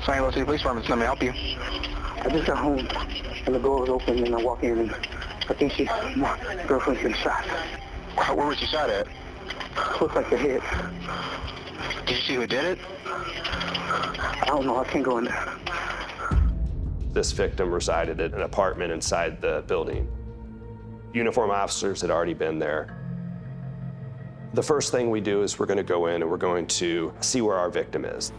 San Luis City Police Department, let me help you. I just got home and the door was open and I walk in and I think my girlfriend's been shot. Where was she shot at? Looks like the head. Did you see who did it? I don't know, I can't go in there. This victim resided in an apartment inside the building. Uniformed officers had already been there. The first thing we do is we're going to go in and we're going to see where our victim is.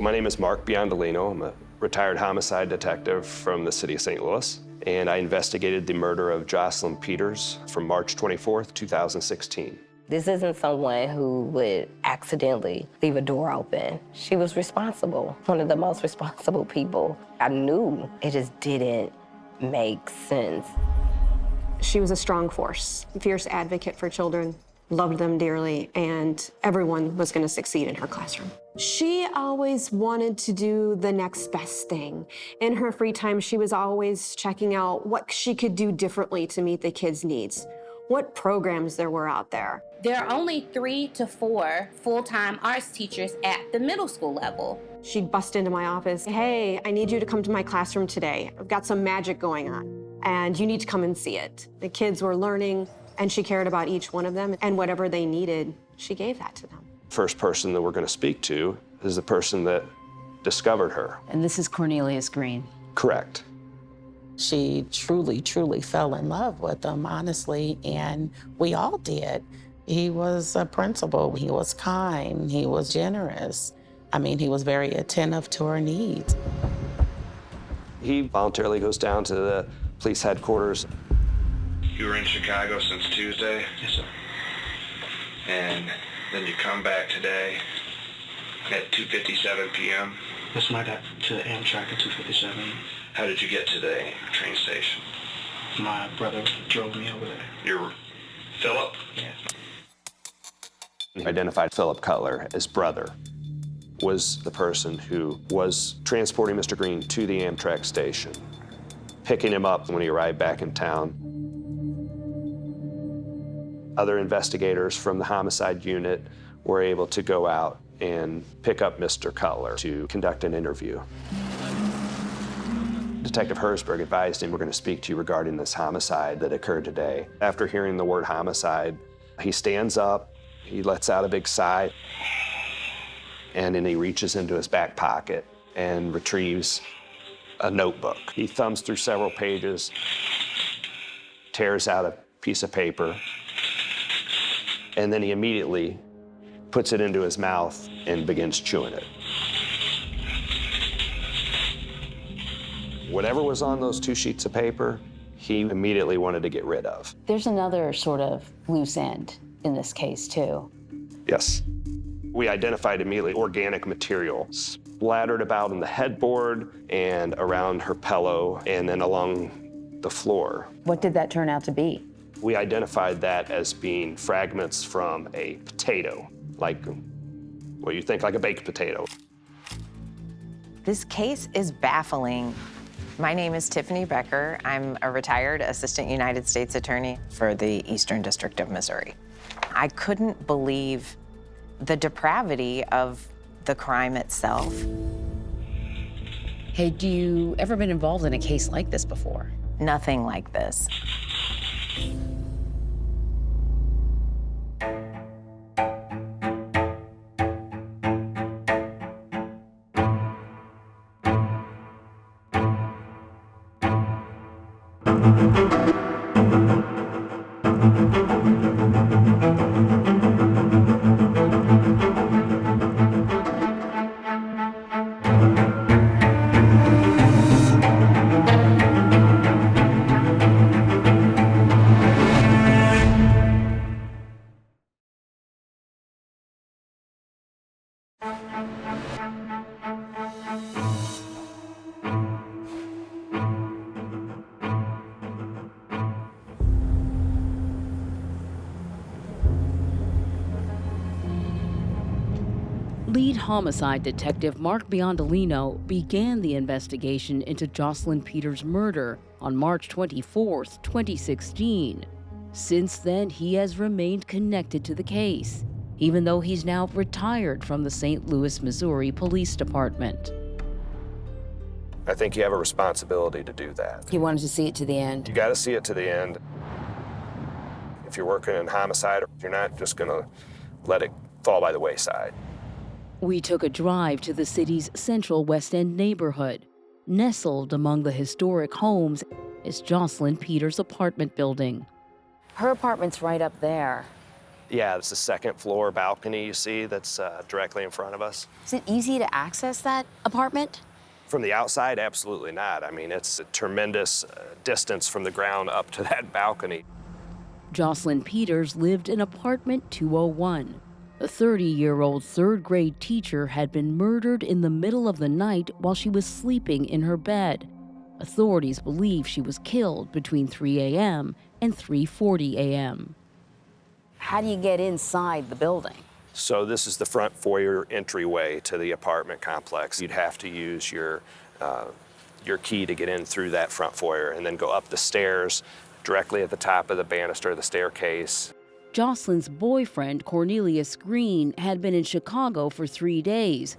My name is Mark Biondolino. I'm a retired homicide detective from the city of St. Louis, and I investigated the murder of Jocelyn Peters from March 24th, 2016. This isn't someone who would accidentally leave a door open. She was responsible, one of the most responsible people I knew. It just didn't make sense. She was a strong force, fierce advocate for children, loved them dearly, and everyone was going to succeed in her classroom. She always wanted to do the next best thing. In her free time, she was always checking out what she could do differently to meet the kids' needs, what programs there were out there. There are only 3 to 4 full-time arts teachers at the middle school level. She'd bust into my office, hey, I need you to come to my classroom today. I've got some magic going on, and you need to come and see it. The kids were learning, and she cared about each one of them, and whatever they needed, she gave that to them. First person that we're going to speak to is the person that discovered her. And this is Cornelius Green. Correct. She truly, truly fell in love with him, honestly, and we all did. He was a principal. He was kind. He was generous. I mean, he was very attentive to her needs. He voluntarily goes down to the police headquarters. You were in Chicago since Tuesday? Yes, sir. And then you come back today at 2:57 p.m.? Yes, I got to Amtrak at 2:57. How did you get to the train station? My brother drove me over there. You're Philip? Yeah. Identified Philip Cutler as brother, was the person who was transporting Mr. Green to the Amtrak station, picking him up when he arrived back in town. Other investigators from the homicide unit were able to go out and pick up Mr. Cutler to conduct an interview. Detective Herzberg advised him, we're going to speak to you regarding this homicide that occurred today. After hearing the word homicide, he stands up, he lets out a big sigh, and then he reaches into his back pocket and retrieves a notebook. He thumbs through several pages, tears out a piece of paper, and then he immediately puts it into his mouth and begins chewing it. Whatever was on those 2 sheets of paper, he immediately wanted to get rid of. There's another sort of loose end in this case, too. Yes. We identified immediately organic material splattered about on the headboard and around her pillow and then along the floor. What did that turn out to be? We identified that as being fragments from a potato, like what you think like a baked potato. This case is baffling. My name is Tiffany Becker. I'm a retired assistant United States attorney for the Eastern District of Missouri. I couldn't believe the depravity of the crime itself. Hey, do you ever been involved in a case like this before? Nothing like this. Lead homicide detective Mark Biondolino began the investigation into Jocelyn Peters' murder on March 24, 2016. Since then, he has remained connected to the case. even though he's now retired from the St. Louis, Missouri Police Department. I think you have a responsibility to do that. He wanted to see it to the end. You got to see it to the end. If you're working in homicide, you're not just going to let it fall by the wayside. We took a drive to the city's central West End neighborhood. Nestled among the historic homes is Jocelyn Peters' apartment building. Her apartment's right up there. Yeah, it's the second floor balcony you see that's directly in front of us. Is it easy to access that apartment? From the outside, absolutely not. I mean, it's a tremendous distance from the ground up to that balcony. Jocelyn Peters lived in apartment 201. A 30-year-old third-grade teacher had been murdered in the middle of the night while she was sleeping in her bed. Authorities believe she was killed between 3 a.m. and 3:40 a.m. How do you get inside the building? So this is the front foyer entryway to the apartment complex. You'd have to use your key to get in through that front foyer and then go up the stairs directly at the top of the banister, the staircase. Jocelyn's boyfriend, Cornelius Green, had been in Chicago for 3 days.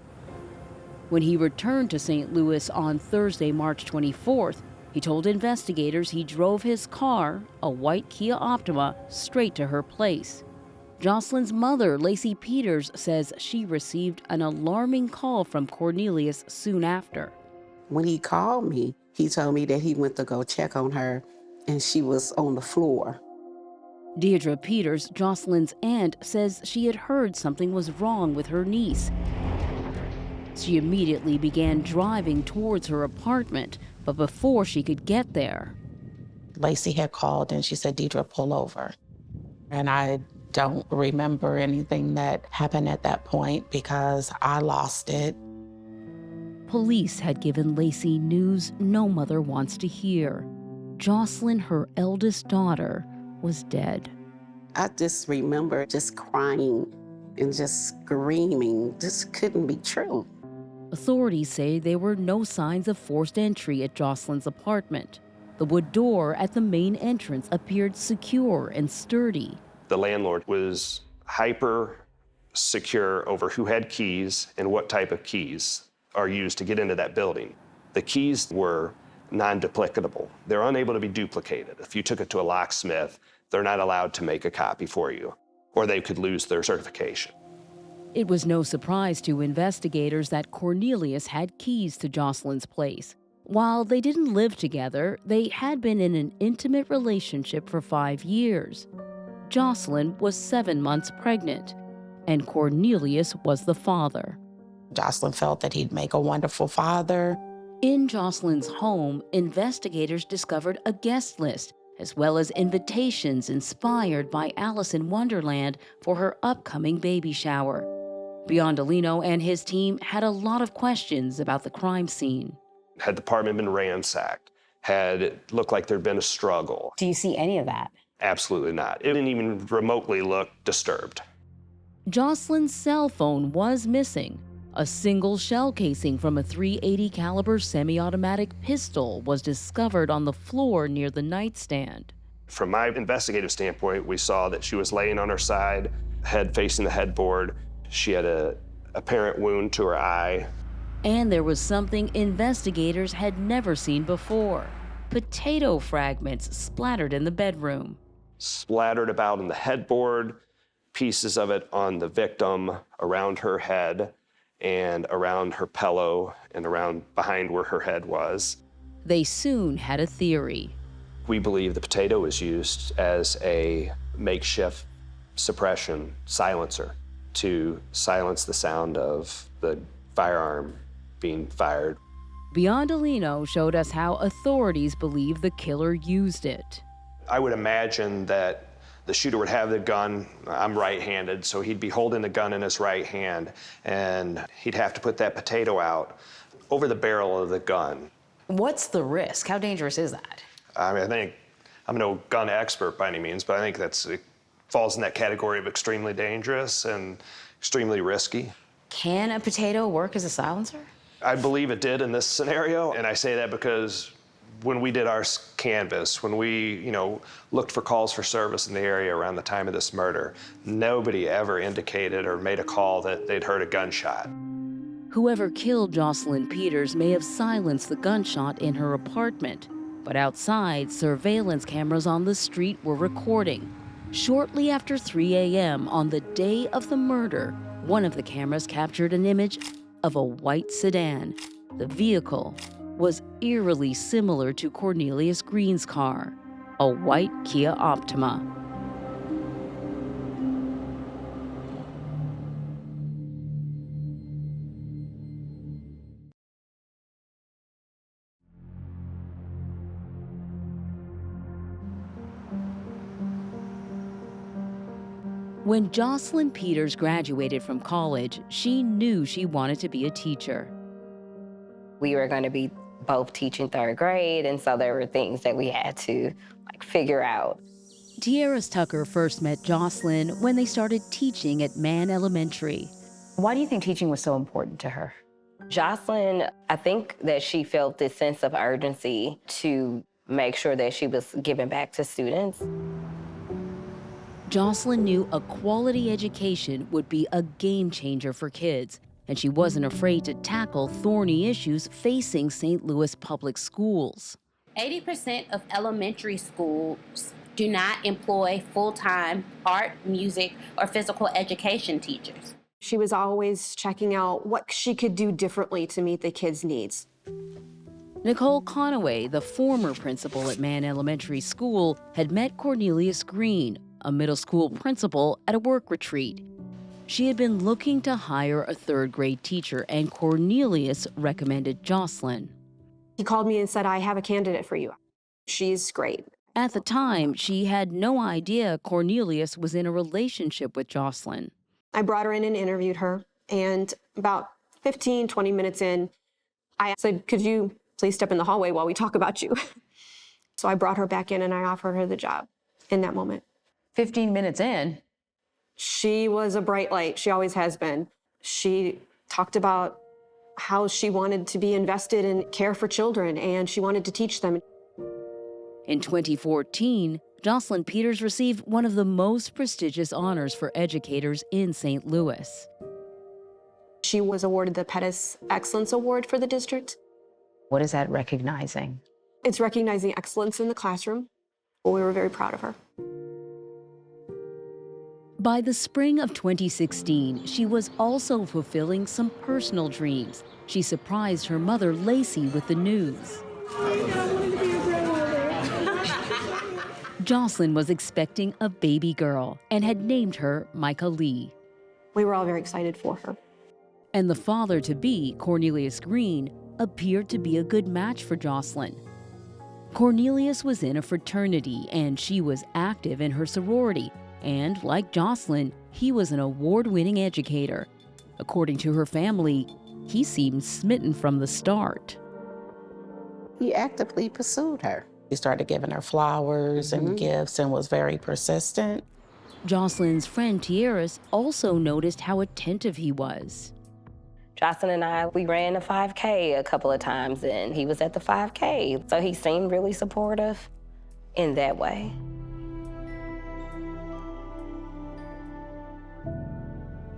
When he returned to St. Louis on Thursday, March 24th, he told investigators he drove his car, a white Kia Optima, straight to her place. Jocelyn's mother, Lacey Peters, says she received an alarming call from Cornelius soon after. When he called me, he told me that he went to go check on her and she was on the floor. Deirdre Peters, Jocelyn's aunt, says she had heard something was wrong with her niece. She immediately began driving towards her apartment, but before she could get there, Lacey had called and she said, "Deirdre, pull over." And I don't remember anything that happened at that point because I lost it. Police had given Lacey news no mother wants to hear. Jocelyn, her eldest daughter, was dead. I just remember just crying and just screaming. This couldn't be true. Authorities say there were no signs of forced entry at Jocelyn's apartment. The wood door at the main entrance appeared secure and sturdy. The landlord was hyper secure over who had keys and what type of keys are used to get into that building. The keys were non-duplicatable. They're unable to be duplicated. If you took it to a locksmith, they're not allowed to make a copy for you, or they could lose their certification. It was no surprise to investigators that Cornelius had keys to Jocelyn's place. While they didn't live together, they had been in an intimate relationship for 5 years. Jocelyn was 7 months pregnant, and Cornelius was the father. Jocelyn felt that he'd make a wonderful father. In Jocelyn's home, investigators discovered a guest list, as well as invitations inspired by Alice in Wonderland for her upcoming baby shower. Biondolino and his team had a lot of questions about the crime scene. Had the apartment been ransacked? Had it looked like there'd been a struggle? Do you see any of that? Absolutely not. It didn't even remotely look disturbed. Jocelyn's cell phone was missing. A single shell casing from a .380 caliber semi-automatic pistol was discovered on the floor near the nightstand. From my investigative standpoint, we saw that she was laying on her side, head facing the headboard. She had a apparent wound to her eye. And there was something investigators had never seen before: potato fragments splattered in the bedroom. Splattered about in the headboard, pieces of it on the victim, around her head, and around her pillow, and around behind where her head was. They soon had a theory. We believe the potato was used as a makeshift suppression silencer to silence the sound of the firearm being fired. Biondolino showed us how authorities believe the killer used it. I would imagine that the shooter would have the gun. I'm right-handed, so he'd be holding the gun in his right hand, and he'd have to put that potato out over the barrel of the gun. What's the risk? How dangerous is that? I mean, I think, I'm no gun expert by any means, but I think it falls in that category of extremely dangerous and extremely risky. Can a potato work as a silencer? I believe it did in this scenario, and I say that because When we did our canvas, when we, looked for calls for service in the area around the time of this murder, nobody ever indicated or made a call that they'd heard a gunshot. Whoever killed Jocelyn Peters may have silenced the gunshot in her apartment, but outside, surveillance cameras on the street were recording. Shortly after 3 a.m. on the day of the murder, one of the cameras captured an image of a white sedan. The vehicle was eerily similar to Cornelius Green's car, a white Kia Optima. When Jocelyn Peters graduated from college, she knew she wanted to be a teacher. We were going to be both teaching third grade, and so there were things that we had to figure out. Tiaris Tucker first met Jocelyn when they started teaching at Mann Elementary. Why do you think teaching was so important to her? Jocelyn, I think that she felt this sense of urgency to make sure that she was giving back to students. Jocelyn knew a quality education would be a game changer for kids, and she wasn't afraid to tackle thorny issues facing St. Louis public schools. 80% of elementary schools do not employ full-time art, music, or physical education teachers. She was always checking out what she could do differently to meet the kids' needs. Nicole Conaway, the former principal at Mann Elementary School, had met Cornelius Green, a middle school principal, at a work retreat. She had been looking to hire a third grade teacher, and Cornelius recommended Jocelyn. He called me and said, I have a candidate for you. She's great. At the time, she had no idea Cornelius was in a relationship with Jocelyn. I brought her in and interviewed her, and about 15, 20 minutes in, I said, could you please step in the hallway while we talk about you? So I brought her back in and I offered her the job in that moment. 15 minutes in? She was a bright light. She always has been. She talked about how she wanted to be invested in care for children, and she wanted to teach them. In 2014, Jocelyn Peters received one of the most prestigious honors for educators in St. Louis. She was awarded the Pettis Excellence Award for the district. What is that recognizing? It's recognizing excellence in the classroom. We were very proud of her. By the spring of 2016, she was also fulfilling some personal dreams. She surprised her mother, Lacey, with the news. Jocelyn was expecting a baby girl and had named her Micah Lee. We were all very excited for her. And the father-to-be, Cornelius Green, appeared to be a good match for Jocelyn. Cornelius was in a fraternity, and she was active in her sorority. And like Jocelyn, he was an award-winning educator. According to her family, he seemed smitten from the start. He actively pursued her. He started giving her flowers and gifts and was very persistent. Jocelyn's friend Tiaris also noticed how attentive he was. Jocelyn and I, we ran a 5K a couple of times, and he was at the 5K. So he seemed really supportive in that way.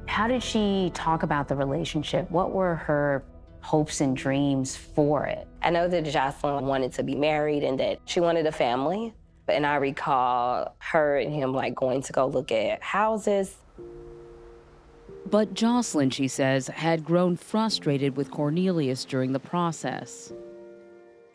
How did she talk about the relationship? What were her hopes and dreams for it? I know that Jocelyn wanted to be married and that she wanted a family. And I recall her and him going to go look at houses. But Jocelyn, she says, had grown frustrated with Cornelius during the process.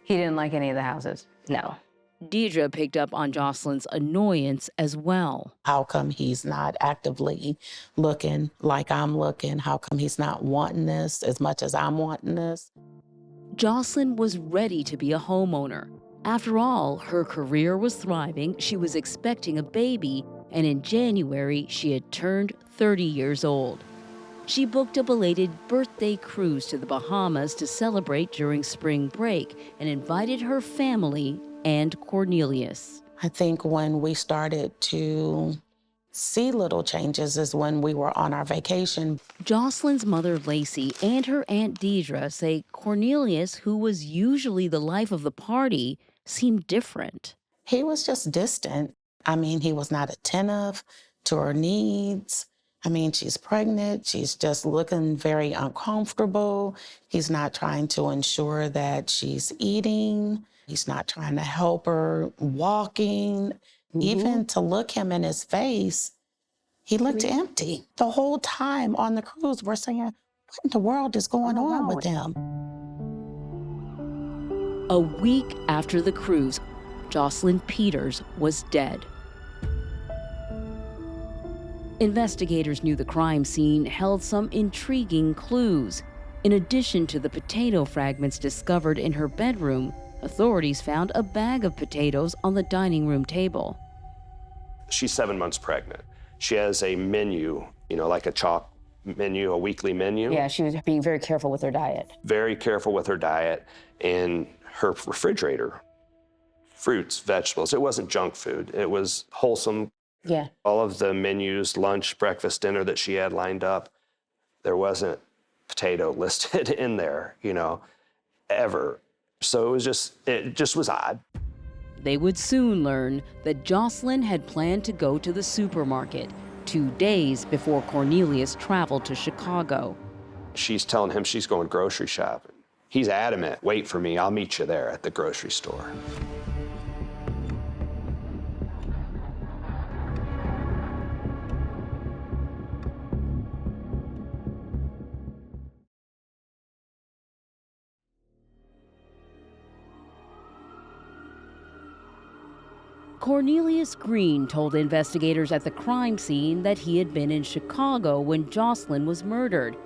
He didn't like any of the houses? No. Deidre picked up on Jocelyn's annoyance as well. How come he's not actively looking like I'm looking? How come he's not wanting this as much as I'm wanting this? Jocelyn was ready to be a homeowner. After all, her career was thriving, she was expecting a baby, and in January, she had turned 30 years old. She booked a belated birthday cruise to the Bahamas to celebrate during spring break and invited her family and Cornelius. I think when we started to see little changes is when we were on our vacation. Jocelyn's mother, Lacey, and her Aunt Deidre say Cornelius, who was usually the life of the party, seemed different. He was just distant. I mean, he was not attentive to her needs. I mean, she's pregnant. She's just looking very uncomfortable. He's not trying to ensure that she's eating. He's not trying to help her walking. Even to look him in his face, he looked empty. The whole time on the cruise, we're saying, what in the world is going on with him? A week after the cruise, Jocelyn Peters was dead. Investigators knew the crime scene held some intriguing clues. In addition to the potato fragments discovered in her bedroom, authorities found a bag of potatoes on the dining room table. She's 7 months pregnant. She has a menu, like a chalk menu, a weekly menu. Yeah, she was being very careful with her diet. Very careful with her diet. And her refrigerator, fruits, vegetables, it wasn't junk food. It was wholesome. Yeah. All of the menus, lunch, breakfast, dinner that she had lined up, there wasn't potato listed in there, ever. So it just was odd. They would soon learn that Jocelyn had planned to go to the supermarket 2 days before Cornelius traveled to Chicago. She's telling him she's going grocery shopping. He's adamant, wait for me, I'll meet you there at the grocery store. Cornelius Green told investigators at the crime scene that he had been in Chicago when Jocelyn was murdered,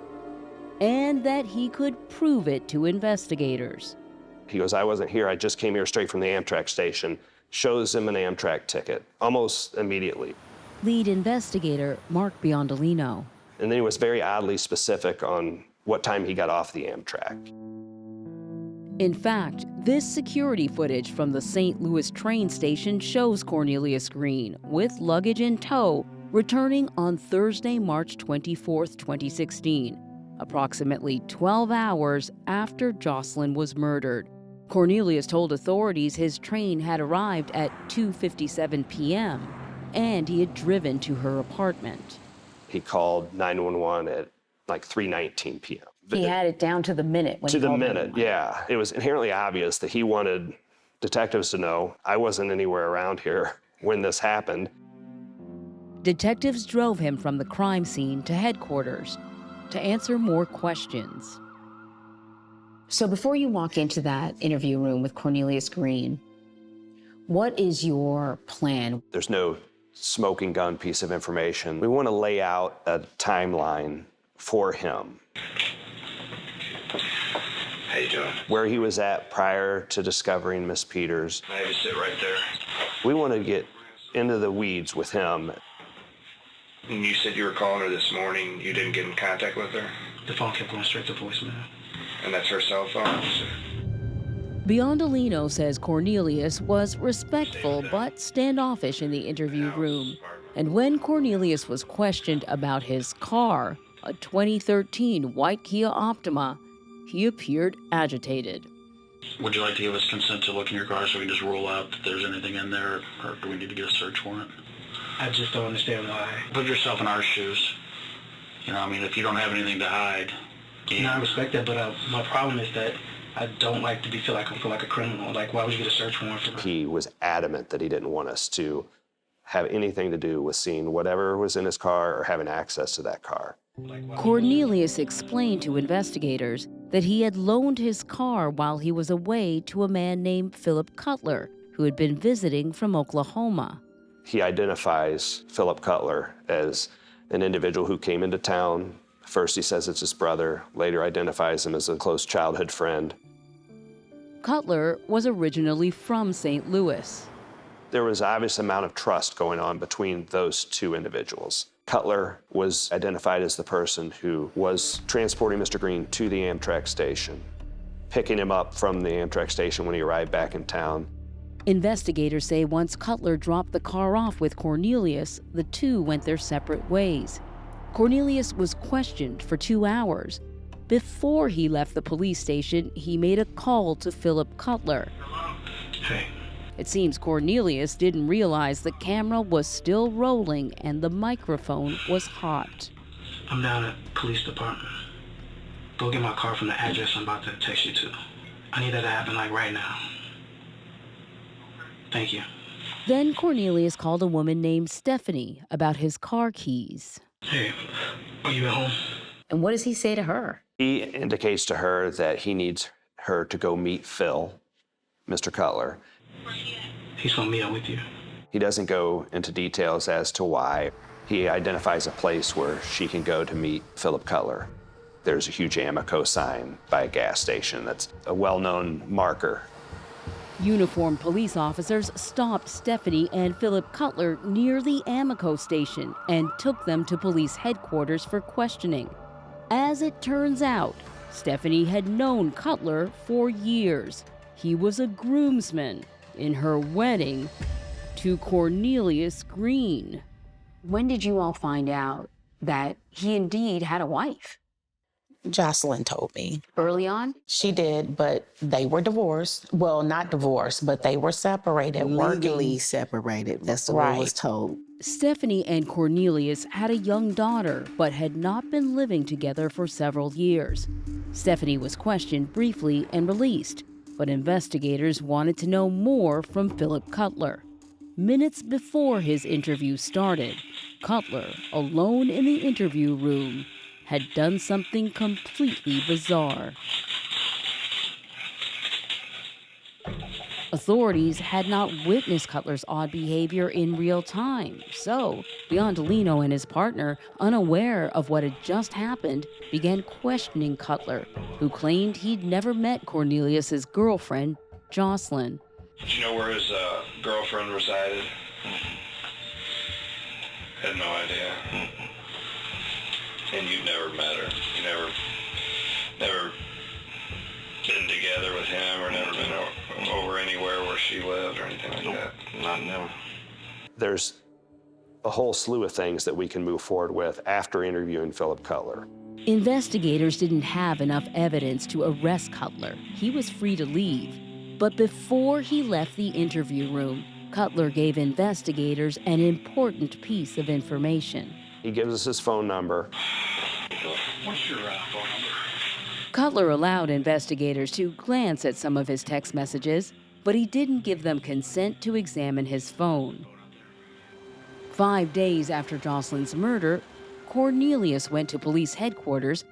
and that he could prove it to investigators. He goes, I wasn't here, I just came here straight from the Amtrak station. Shows him an Amtrak ticket, almost immediately. Lead investigator Mark Biondolino. And then he was very oddly specific on what time he got off the Amtrak. In fact, this security footage from the St. Louis train station shows Cornelius Green, with luggage in tow, returning on Thursday, March 24, 2016, approximately 12 hours after Jocelyn was murdered. Cornelius told authorities his train had arrived at 2:57 p.m., and he had driven to her apartment. He called 911 at like 3:19 p.m. He had it down to the minute. To the minute, yeah. It was inherently obvious that he wanted detectives to know I wasn't anywhere around here when this happened. Detectives drove him from the crime scene to headquarters to answer more questions. So before you walk into that interview room with Cornelius Green, what is your plan? There's no smoking gun piece of information. We want to lay out a timeline for him. How you doing? Where he was at prior to discovering Miss Peters. I have you sit right there. We want to get into the weeds with him. And you said you were calling her this morning. You didn't get in contact with her? The phone kept going straight to voicemail. And that's her cell phone? Biondolino says Cornelius was respectful but standoffish in the interview room. And when Cornelius was questioned about his car, a 2013 white Kia Optima, he appeared agitated. Would you like to give us consent to look in your car so we can just rule out that there's anything in there, or do we need to get a search warrant? I just don't understand why. Put yourself in our shoes. If you don't have anything to hide. No, I respect that, but my problem is that I don't like to feel like a criminal. Like, why would you get a search warrant for me? He was adamant that he didn't want us to have anything to do with seeing whatever was in his car or having access to that car. Cornelius explained to investigators that he had loaned his car while he was away to a man named Philip Cutler, who had been visiting from Oklahoma. He identifies Philip Cutler as an individual who came into town. First he says it's his brother, later identifies him as a close childhood friend. Cutler was originally from St. Louis. There was an obvious amount of trust going on between those two individuals. Cutler was identified as the person who was transporting Mr. Green to the Amtrak station, picking him up from the Amtrak station when he arrived back in town. Investigators say once Cutler dropped the car off with Cornelius, the two went their separate ways. Cornelius was questioned for 2 hours. Before he left the police station, he made a call to Philip Cutler. Hey. It seems Cornelius didn't realize the camera was still rolling and the microphone was hot. I'm down at police department. Go get my car from the address I'm about to text you to. I need that to happen like right now. Thank you. Then Cornelius called a woman named Stephanie about his car keys. Hey, are you at home? And what does he say to her? He indicates to her that he needs her to go meet Phil, Mr. Cutler. He's gonna meet up with you. He doesn't go into details as to why. He identifies a place where she can go to meet Philip Cutler. There's a huge Amoco sign by a gas station that's a well-known marker. Uniformed police officers stopped Stephanie and Philip Cutler near the Amoco station and took them to police headquarters for questioning. As it turns out, Stephanie had known Cutler for years. He was a groomsman in her wedding to Cornelius Green. When did you all find out that he indeed had a wife? Jocelyn told me. Early on? She did, but they were divorced. Well, not divorced, but they were separated. Legally separated. That's the way I was told. Stephanie and Cornelius had a young daughter, but had not been living together for several years. Stephanie was questioned briefly and released, but investigators wanted to know more from Philip Cutler. Minutes before his interview started, Cutler, alone in the interview room, had done something completely bizarre. Authorities had not witnessed Cutler's odd behavior in real time, so Biondolino and his partner, unaware of what had just happened, began questioning Cutler, who claimed he'd never met Cornelius's girlfriend, Jocelyn. Did you know where his girlfriend resided? Had no idea. And you've never met her. You never been together with him, or never been over anywhere where she lived or anything like that? Never. There's a whole slew of things that we can move forward with after interviewing Philip Cutler. Investigators didn't have enough evidence to arrest Cutler. He was free to leave. But before he left the interview room, Cutler gave investigators an important piece of information. He gives us his phone number. What's your phone number? Cutler allowed investigators to glance at some of his text messages, but he didn't give them consent to examine his phone. 5 days after Jocelyn's murder, Cornelius went to police headquarters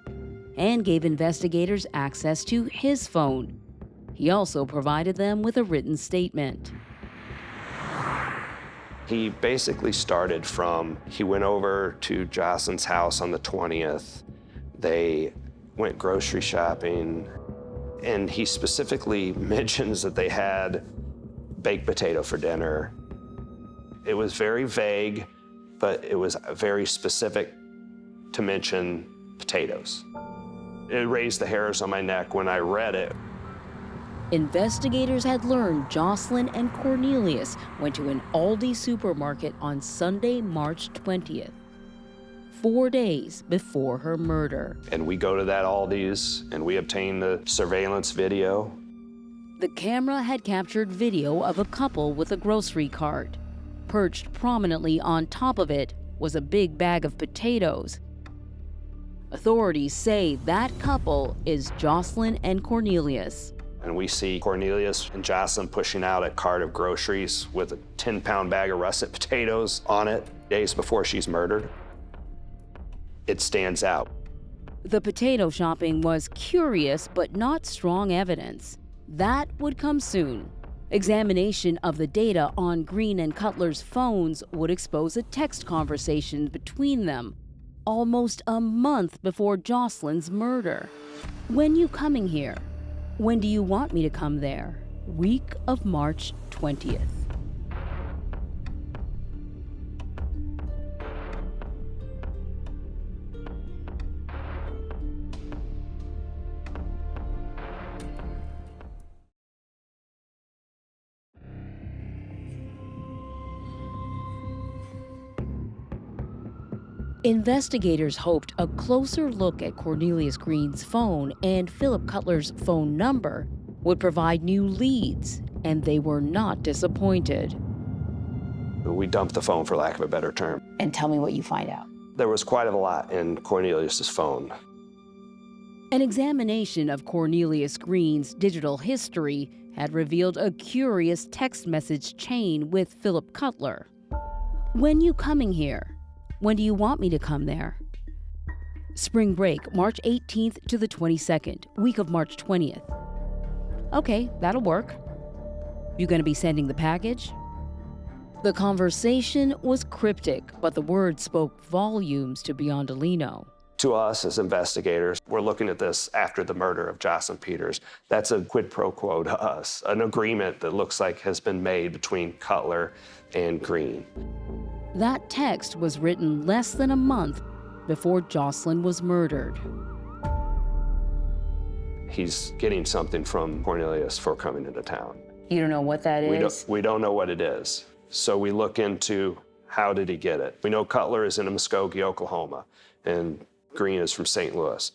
and gave investigators access to his phone. He also provided them with a written statement. He basically started from, he went over to Jocelyn's house on the 20th. They went grocery shopping, and he specifically mentions that they had baked potato for dinner. It was very vague, but it was very specific to mention potatoes. It raised the hairs on my neck when I read it. Investigators had learned Jocelyn and Cornelius went to an Aldi supermarket on Sunday, March 20th, 4 days before her murder. And we go to that Aldi's and we obtain the surveillance video. The camera had captured video of a couple with a grocery cart. Perched prominently on top of it was a big bag of potatoes. Authorities say that couple is Jocelyn and Cornelius. And we see Cornelius and Jocelyn pushing out a cart of groceries with a 10-pound bag of russet potatoes on it days before she's murdered. It stands out. The potato shopping was curious but not strong evidence. That would come soon. Examination of the data on Green and Cutler's phones would expose a text conversation between them almost a month before Jocelyn's murder. When you coming here? When do you want me to come there? Week of March 20th. Investigators hoped a closer look at Cornelius Green's phone and Philip Cutler's phone number would provide new leads, and they were not disappointed. We dumped the phone, for lack of a better term. And tell me what you find out. There was quite a lot in Cornelius's phone. An examination of Cornelius Green's digital history had revealed a curious text message chain with Philip Cutler. When you coming here? When do you want me to come there? Spring break, March 18th to the 22nd, week of March 20th. Okay, that'll work. You gonna be sending the package? The conversation was cryptic, but the words spoke volumes to Biondolino. To us as investigators, we're looking at this after the murder of Jocelyn Peters. That's a quid pro quo to us, an agreement that looks like has been made between Cutler and Green. That text was written less than a month before Jocelyn was murdered. He's getting something from Cornelius for coming into town. You don't know what that is? We don't know what it is. So we look into how did he get it. We know Cutler is in Muskogee, Oklahoma, and Green is from St. Louis.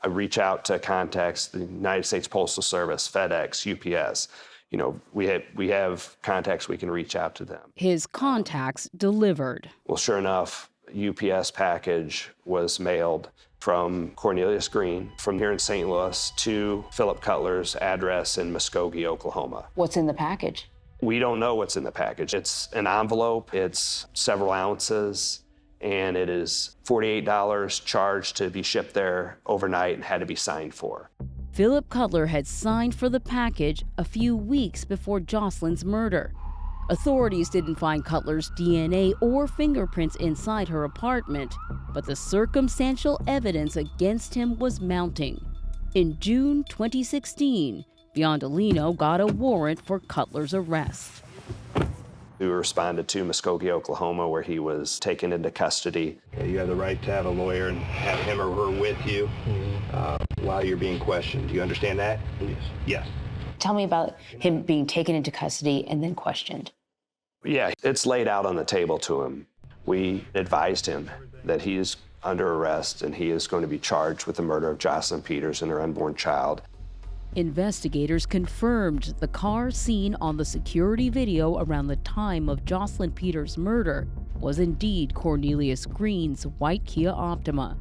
I reach out to contacts, the United States Postal Service, FedEx, UPS. You know, we have contacts, we can reach out to them. His contacts delivered. Well, sure enough, UPS package was mailed from Cornelius Green from here in St. Louis to Philip Cutler's address in Muskogee, Oklahoma. What's in the package? We don't know what's in the package. It's an envelope, it's several ounces, and it is $48 charged to be shipped there overnight and had to be signed for. Philip Cutler had signed for the package a few weeks before Jocelyn's murder. Authorities didn't find Cutler's DNA or fingerprints inside her apartment, but the circumstantial evidence against him was mounting. In June 2016, Biondolino got a warrant for Cutler's arrest. We responded to Muskogee, Oklahoma, where he was taken into custody. You have the right to have a lawyer and have him or her with you while you're being questioned. Do you understand that? Yes. Yes. Tell me about him being taken into custody and then questioned. Yeah, it's laid out on the table to him. We advised him that he is under arrest and he is going to be charged with the murder of Jocelyn Peters and her unborn child. Investigators confirmed the car seen on the security video around the time of Jocelyn Peters' murder was indeed Cornelius Green's white Kia Optima.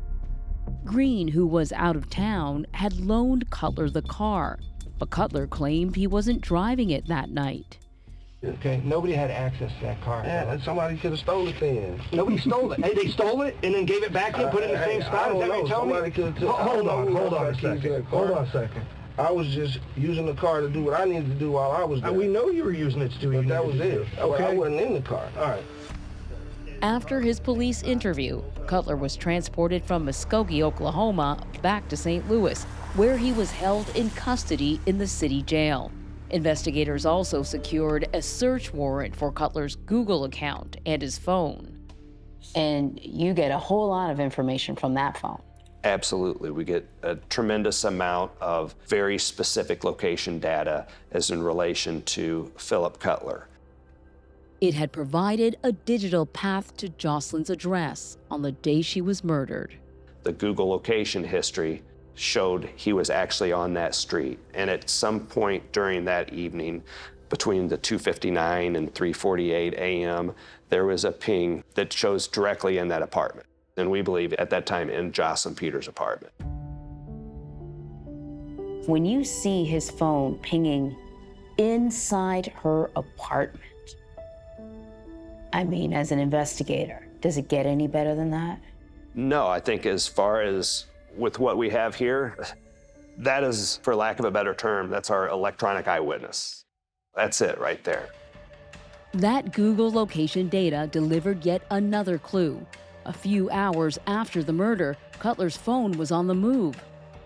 Green, who was out of town, had loaned Cutler the car, but Cutler claimed he wasn't driving it that night. Okay, nobody had access to that car. Yeah, and somebody could have stolen it then. Nobody stole it. Hey, they stole it and then gave it back to him, put it in the same spot? Is that what you're telling me? Hold on a second. I was just using the car to do what I needed to do while I was there. We know you were using it to do what that was it. Okay. I wasn't in the car. All right. After his police interview, Cutler was transported from Muskogee, Oklahoma, back to St. Louis, where he was held in custody in the city jail. Investigators also secured a search warrant for Cutler's Google account and his phone. And you get a whole lot of information from that phone. Absolutely. We get a tremendous amount of very specific location data as in relation to Philip Cutler. It had provided a digital path to Jocelyn's address on the day she was murdered. The Google location history showed he was actually on that street. And at some point during that evening, between the 2:59 and 3:48 a.m., there was a ping that shows directly in that apartment. And we believe at that time in Jocelyn Peters' apartment. When you see his phone pinging inside her apartment, I mean, as an investigator, does it get any better than that? No, I think as far as with what we have here, that is, for lack of a better term, that's our electronic eyewitness. That's it right there. That Google location data delivered yet another clue. A few hours after the murder, Cutler's phone was on the move.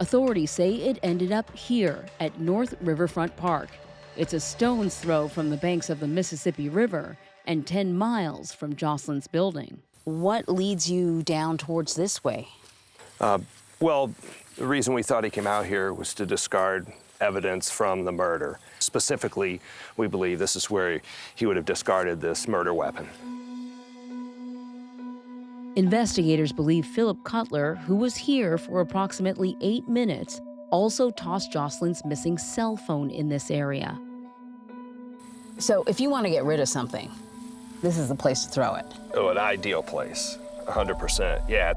Authorities say it ended up here at North Riverfront Park. It's a stone's throw from the banks of the Mississippi River and 10 miles from Jocelyn's building. What leads you down towards this way? Well, the reason we thought he came out here was to discard evidence from the murder. Specifically, we believe this is where he would have discarded this murder weapon. Investigators believe Philip Cutler, who was here for approximately 8 minutes, also tossed Jocelyn's missing cell phone in this area. So if you want to get rid of something, this is the place to throw it. Oh, an ideal place. 100%, yeah.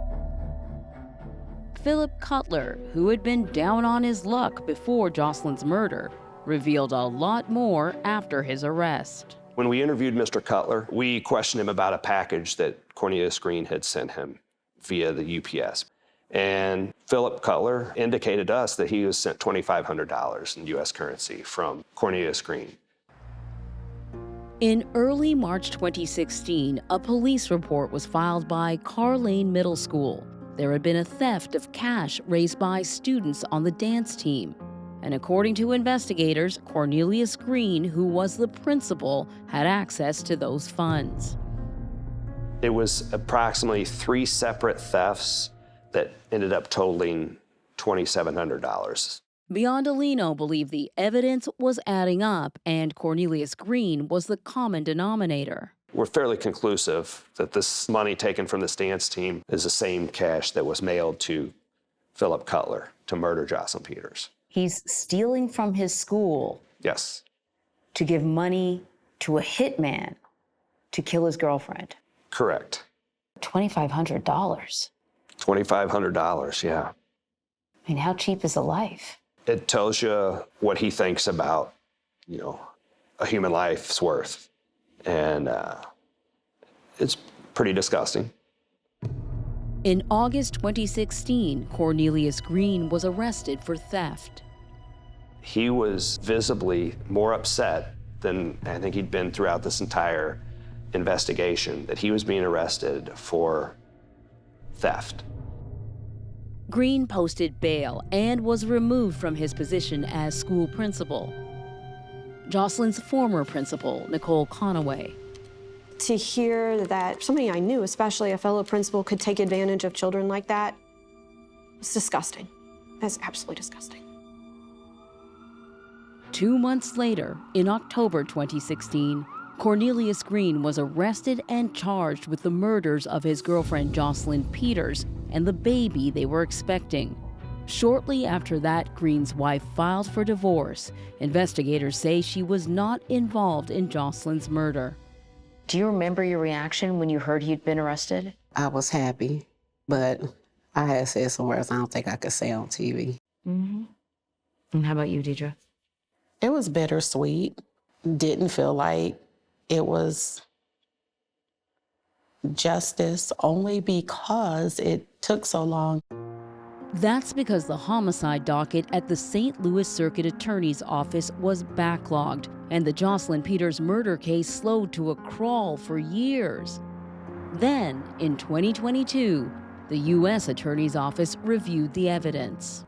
Philip Cutler, who had been down on his luck before Jocelyn's murder, revealed a lot more after his arrest. When we interviewed Mr. Cutler, we questioned him about a package that Cornelius Green had sent him via the UPS. And Philip Cutler indicated to us that he was sent $2,500 in U.S. currency from Cornelius Green. In early March 2016, a police report was filed by Carlane Middle School. There had been a theft of cash raised by students on the dance team. And according to investigators, Cornelius Green, who was the principal, had access to those funds. It was approximately 3 separate thefts that ended up totaling $2,700. Biondolino believed the evidence was adding up, and Cornelius Green was the common denominator. We're fairly conclusive that this money taken from this dance team is the same cash that was mailed to Philip Cutler to murder Jocelyn Peters. He's stealing from his school. Yes. To give money to a hitman to kill his girlfriend. Correct. $2,500. $2,500, yeah. I mean, how cheap is a life? It tells you what he thinks about, a human life's worth. And it's pretty disgusting. In August 2016, Cornelius Green was arrested for theft. He was visibly more upset than I think he'd been throughout this entire investigation, that he was being arrested for theft. Green posted bail and was removed from his position as school principal. Jocelyn's former principal, Nicole Conaway. To hear that somebody I knew, especially a fellow principal, could take advantage of children like that, it's disgusting. It's absolutely disgusting. 2 months later, in October 2016, Cornelius Green was arrested and charged with the murders of his girlfriend Jocelyn Peters and the baby they were expecting. Shortly after that, Green's wife filed for divorce. Investigators say she was not involved in Jocelyn's murder. Do you remember your reaction when you heard he'd been arrested? I was happy, but I had said some words I don't think I could say on TV. Mm-hmm. And how about you, Deidre? It was bittersweet. Didn't feel like it was justice only because it took so long. That's because the homicide docket at the St. Louis Circuit Attorney's Office was backlogged, and the Jocelyn Peters murder case slowed to a crawl for years. Then, in 2022, the U.S. Attorney's Office reviewed the evidence.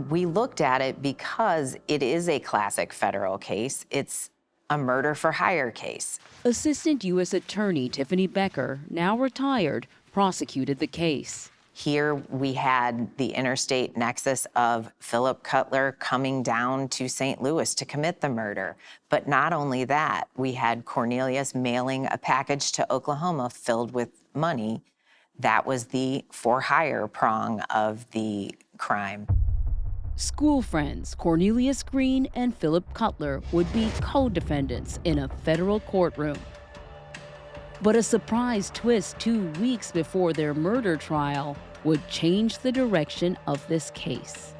We looked at it because it is a classic federal case. It's a murder for hire case. Assistant U.S. Attorney Tiffany Becker, now retired, prosecuted the case. Here we had the interstate nexus of Philip Cutler coming down to St. Louis to commit the murder. But not only that, we had Cornelius mailing a package to Oklahoma filled with money. That was the for hire prong of the crime. School friends Cornelius Green and Philip Cutler would be co-defendants in a federal courtroom. But a surprise twist 2 weeks before their murder trial would change the direction of this case.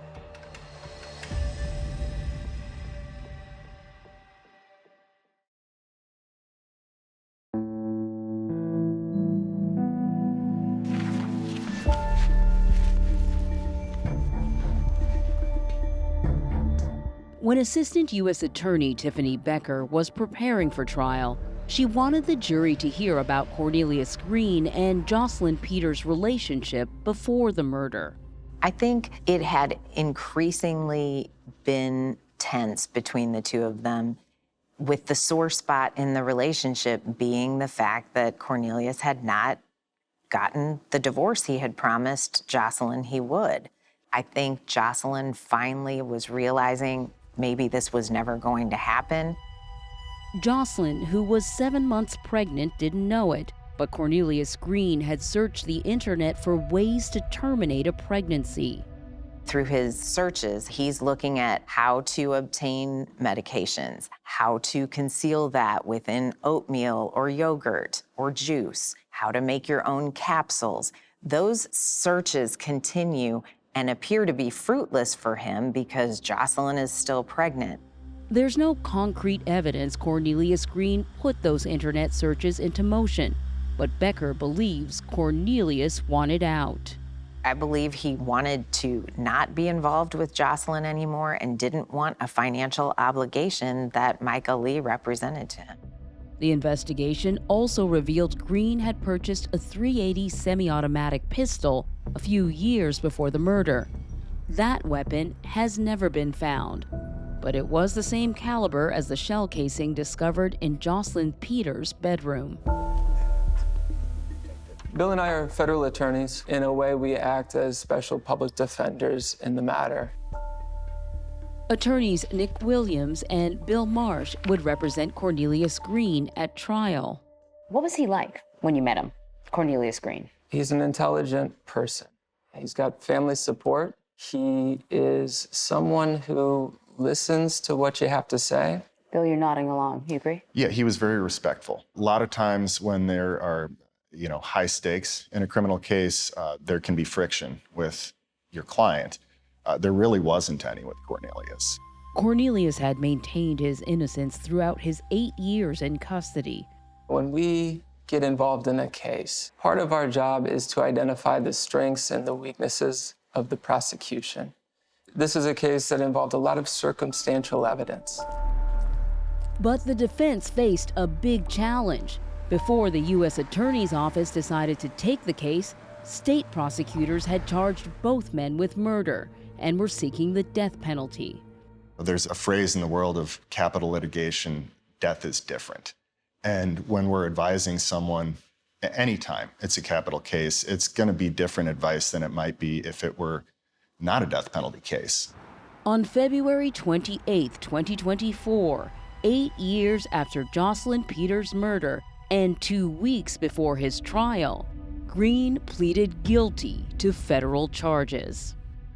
When Assistant U.S. Attorney Tiffany Becker was preparing for trial, she wanted the jury to hear about Cornelius Green and Jocelyn Peters' relationship before the murder. I think it had increasingly been tense between the two of them, with the sore spot in the relationship being the fact that Cornelius had not gotten the divorce he had promised Jocelyn he would. I think Jocelyn finally was realizing maybe this was never going to happen. Jocelyn, who was 7 months pregnant, didn't know it, But Cornelius Green had searched the internet for ways to terminate a pregnancy. Through his searches, he's looking at how to obtain medications, how to conceal that within oatmeal or yogurt or juice, how to make your own capsules. Those searches continue and appear to be fruitless for him because Jocelyn is still pregnant. There's no concrete evidence Cornelius Green put those internet searches into motion, but Becker believes Cornelius wanted out. I believe he wanted to not be involved with Jocelyn anymore and didn't want a financial obligation that Michael Lee represented to him. The investigation also revealed Green had purchased a .380 semi-automatic pistol a few years before the murder. That weapon has never been found, but it was the same caliber as the shell casing discovered in Jocelyn Peters' bedroom. Bill and I are federal attorneys. In a way, we act as special public defenders in the matter. Attorneys Nick Williams and Bill Marsh would represent Cornelius Green at trial. What was he like when you met him, Cornelius Green? He's an intelligent person. He's got family support. He is someone who listens to what you have to say. Bill, you're nodding along. You agree? Yeah, he was very respectful. A lot of times when there are high stakes in a criminal case, there can be friction with your client. There really wasn't any with Cornelius. Cornelius had maintained his innocence throughout his 8 years in custody. When we get involved in a case, part of our job is to identify the strengths and the weaknesses of the prosecution. This is a case that involved a lot of circumstantial evidence. But the defense faced a big challenge. Before the U.S. Attorney's Office decided to take the case, state prosecutors had charged both men with murder and were seeking the death penalty. There's a phrase in the world of capital litigation, death is different. And when we're advising someone, anytime it's a capital case, it's going to be different advice than it might be if it were not a death penalty case. On February 28, 2024, 8 years after Jocelyn Peters' murder, and 2 weeks before his trial, Green pleaded guilty to federal charges.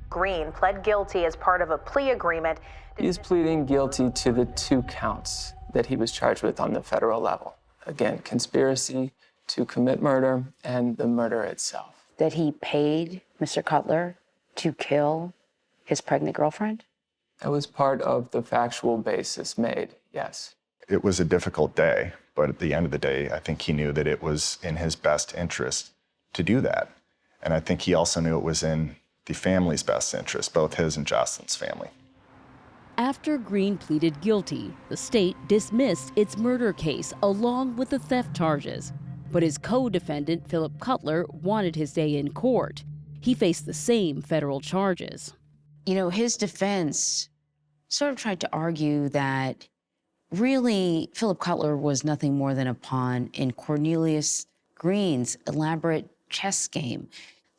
Green pled guilty as part of a plea agreement. He's pleading guilty to the 2 counts that he was charged with on the federal level. Again, conspiracy to commit murder and the murder itself. That he paid Mr. Cutler to kill his pregnant girlfriend? That was part of the factual basis made, yes. It was a difficult day, but at the end of the day, I think he knew that it was in his best interest to do that. And I think he also knew it was in the family's best interest, both his and Jocelyn's family. After Green pleaded guilty, the state dismissed its murder case along with the theft charges. But his co-defendant, Philip Cutler, wanted his day in court. He faced the same federal charges. You know, his defense sort of tried to argue that really, Philip Cutler was nothing more than a pawn in Cornelius Green's elaborate chess game,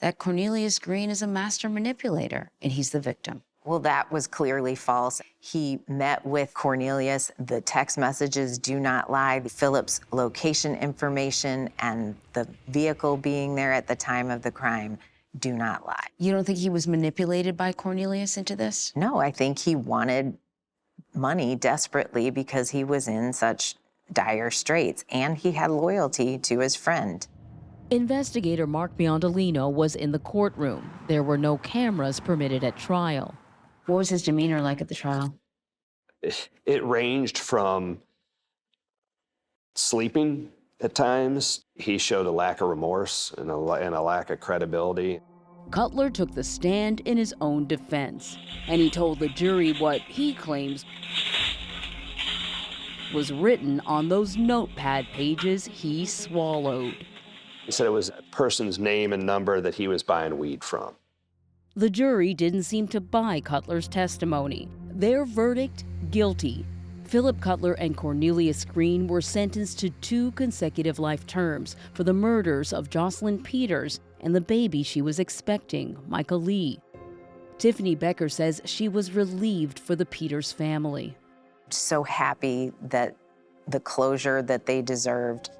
that Cornelius Green is a master manipulator, and he's the victim. Well, that was clearly false. He met with Cornelius. The text messages do not lie. Philip's location information and the vehicle being there at the time of the crime do not lie. You don't think he was manipulated by Cornelius into this? No, I think he wanted money desperately because he was in such dire straits, and he had loyalty to his friend. Investigator Mark Biondolino was in the courtroom. There were no cameras permitted at trial. What was his demeanor like at the trial? It ranged from sleeping at times. He showed a lack of remorse and a lack of credibility. Cutler took the stand in his own defense, and he told the jury what he claims was written on those notepad pages he swallowed. He said it was a person's name and number that he was buying weed from. The jury didn't seem to buy Cutler's testimony. Their verdict, guilty. Philip Cutler and Cornelius Green were sentenced to 2 consecutive life terms for the murders of Jocelyn Peters and the baby she was expecting, Michael Lee. Tiffany Becker says she was relieved for the Peters family. So happy that the closure that they deserved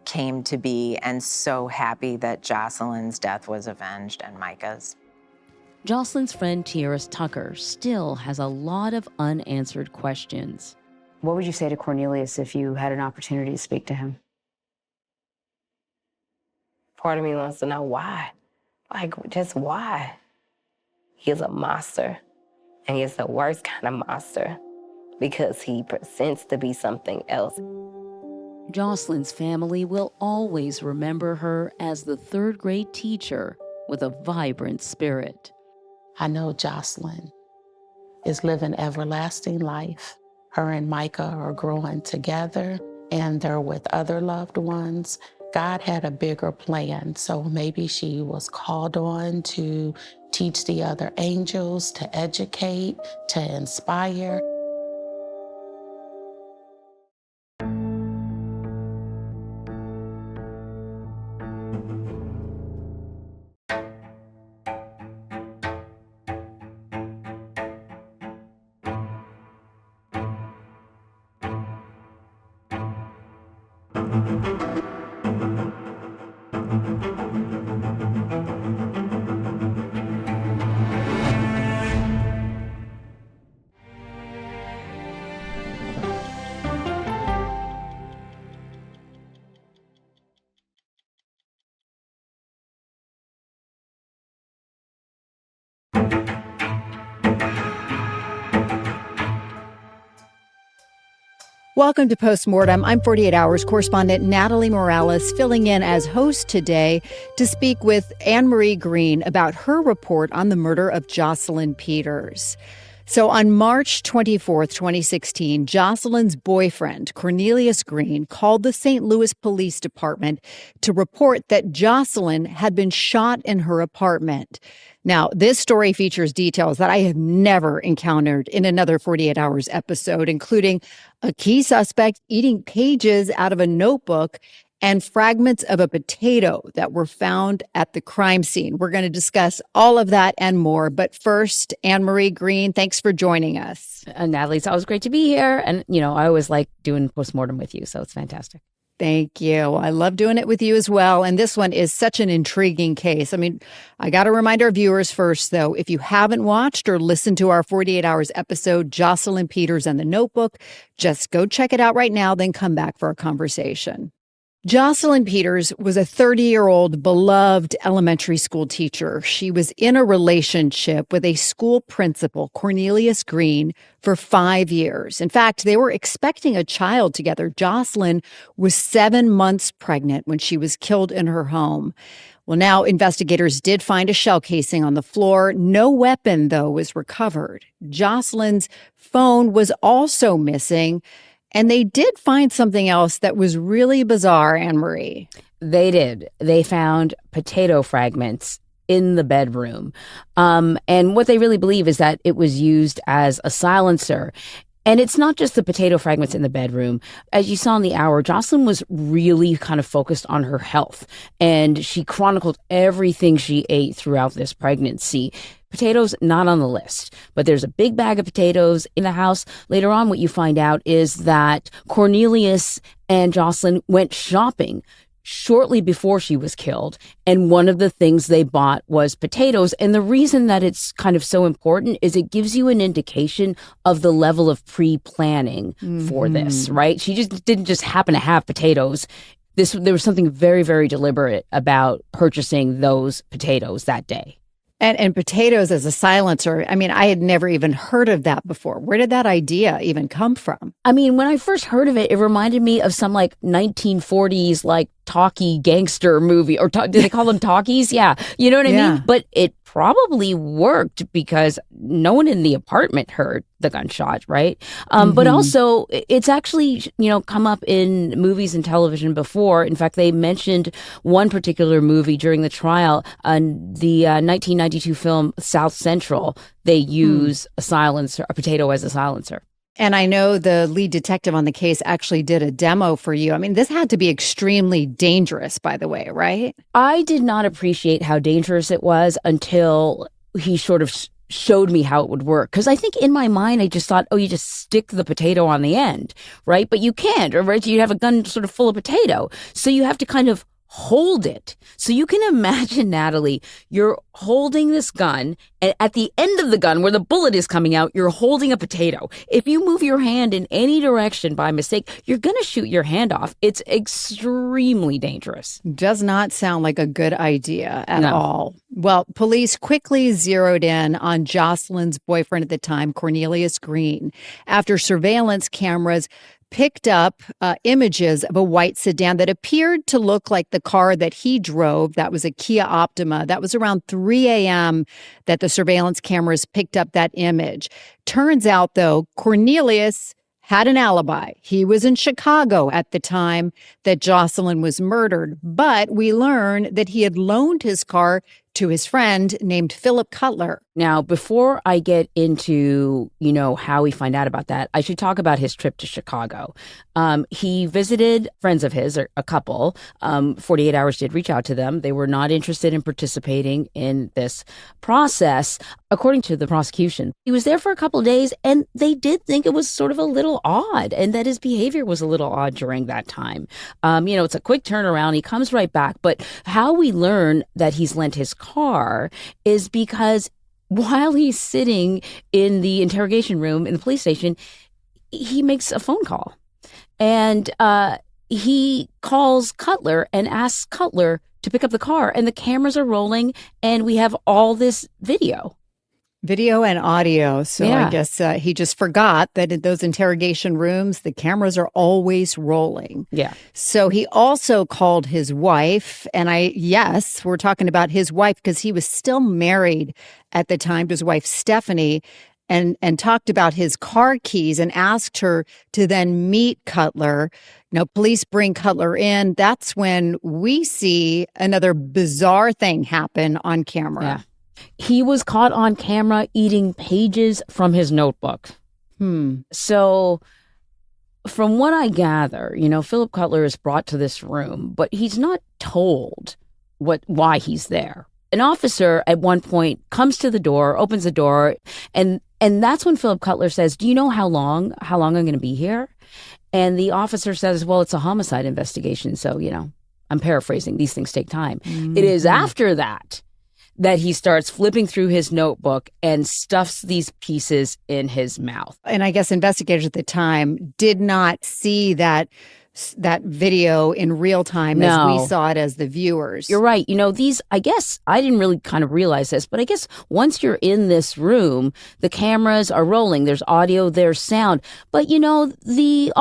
came to be, and so happy that Jocelyn's death was avenged and Micah's. Jocelyn's friend Tiaris Tucker still has a lot of unanswered questions. What would you say to Cornelius if you had an opportunity to speak to him? Part of me wants to know why. Like, just why? He's a monster, and he's the worst kind of monster because he presents to be something else. Jocelyn's family will always remember her as the third-grade teacher with a vibrant spirit. I know Jocelyn is living everlasting life. Her and Micah are growing together, and they're with other loved ones. God had a bigger plan, so maybe she was called on to teach the other angels, to educate, to inspire. Welcome to Postmortem. I'm 48 Hours correspondent Natalie Morales, filling in as host today to speak with Anne-Marie Green about her report on the murder of Jocelyn Peters. So on March 24th, 2016, Jocelyn's boyfriend, Cornelius Green, called the St. Louis Police Department to report that Jocelyn had been shot in her apartment. Now, this story features details that I have never encountered in another 48 Hours episode, including a key suspect eating pages out of a notebook and fragments of a potato that were found at the crime scene. We're going to discuss all of that and more. But first, Anne-Marie Green, thanks for joining us. Natalie, it's always great to be here. And, I always like doing Postmortem with you, so it's fantastic. Thank you. I love doing it with you as well. And this one is such an intriguing case. I mean, I got to remind our viewers first, though, if you haven't watched or listened to our 48 Hours episode, Jocelyn Peters and the Notebook, just go check it out right now, then come back for a conversation. Jocelyn Peters was a 30-year-old beloved elementary school teacher. She was in a relationship with a school principal, Cornelius Green, for 5 years. In fact, they were expecting a child together. Jocelyn was 7 months pregnant when she was killed in her home. Well, now investigators did find a shell casing on the floor. No weapon, though, was recovered. Jocelyn's phone was also missing. And they did find something else that was really bizarre, Anne-Marie. They did. They found potato fragments in the bedroom. And what they really believe is that it was used as a silencer. And it's not just the potato fragments in the bedroom. As you saw in the hour, Jocelyn was really kind of focused on her health. And she chronicled everything she ate throughout this pregnancy. Potatoes, not on the list, but there's a big bag of potatoes in the house. Later on, what you find out is that Cornelius and Jocelyn went shopping shortly before she was killed. And one of the things they bought was potatoes. And the reason that it's kind of so important is it gives you an indication of the level of pre-planning for this, right? She just didn't just happen to have potatoes. There was something very, very deliberate about purchasing those potatoes that day. And potatoes as a silencer, I mean, I had never even heard of that before. Where did that idea even come from? I mean, when I first heard of it, it reminded me of some 1940s talkie gangster movie, or do they call them talkies? Yeah. You know what I mean? But it probably worked because no one in the apartment heard the gunshot, right? But also it's actually, come up in movies and television before. In fact, they mentioned one particular movie during the trial, the 1992 film South Central. They use a potato as a silencer. And I know the lead detective on the case actually did a demo for you. I mean, this had to be extremely dangerous, by the way, right? I did not appreciate how dangerous it was until he sort of showed me how it would work. Because I think in my mind, I just thought, oh, you just stick the potato on the end, right? But you can't, or right? You have a gun sort of full of potato. So you have to kind of hold it. So you can imagine, Natalie, you're holding this gun, and at the end of the gun, where the bullet is coming out, you're holding a potato. If you move your hand in any direction by mistake, you're going to shoot your hand off. It's extremely dangerous. Does not sound like a good idea at all. Well, police quickly zeroed in on Jocelyn's boyfriend at the time, Cornelius Green, after surveillance cameras picked up images of a white sedan that appeared to look like the car that he drove. That was a Kia Optima. That was around 3 a.m. that the surveillance cameras picked up that image. Turns out, though, Cornelius had an alibi. He was in Chicago at the time that Jocelyn was murdered, but we learned that he had loaned his car to his friend named Philip Cutler. Now, before I get into, how we find out about that, I should talk about his trip to Chicago. He visited friends of his, a couple. 48 Hours did reach out to them. They were not interested in participating in this process, according to the prosecution. He was there for a couple of days, and they did think it was sort of a little odd, and that his behavior was a little odd during that time. It's a quick turnaround. He comes right back. But how we learn that he's lent his car is because while he's sitting in the interrogation room in the police station, he makes a phone call. And he calls Cutler and asks Cutler to pick up the car. And the cameras are rolling, and we have all this video. Video and audio. So Yeah. I guess he just forgot that in those interrogation rooms, the cameras are always rolling. Yeah. So he also called his wife. And we're talking about his wife because he was still married at the time to his wife, Stephanie, and talked about his car keys and asked her to then meet Cutler. Police bring Cutler in. That's when we see another bizarre thing happen on camera. Yeah. He was caught on camera eating pages from his notebook. So from what I gather, Philip Cutler is brought to this room, but he's not told why he's there. An officer at one point comes to the door, opens the door, and that's when Philip Cutler says, "Do you know how long I'm going to be here?" And the officer says, "Well, it's a homicide investigation, so, I'm paraphrasing. These things take time." It is after that he starts flipping through his notebook and stuffs these pieces in his mouth. And I guess investigators at the time did not see that video in real time as we saw it as the viewers. You're right. I guess I didn't really kind of realize this, but I guess once you're in this room, the cameras are rolling, there's audio, there's sound. But, the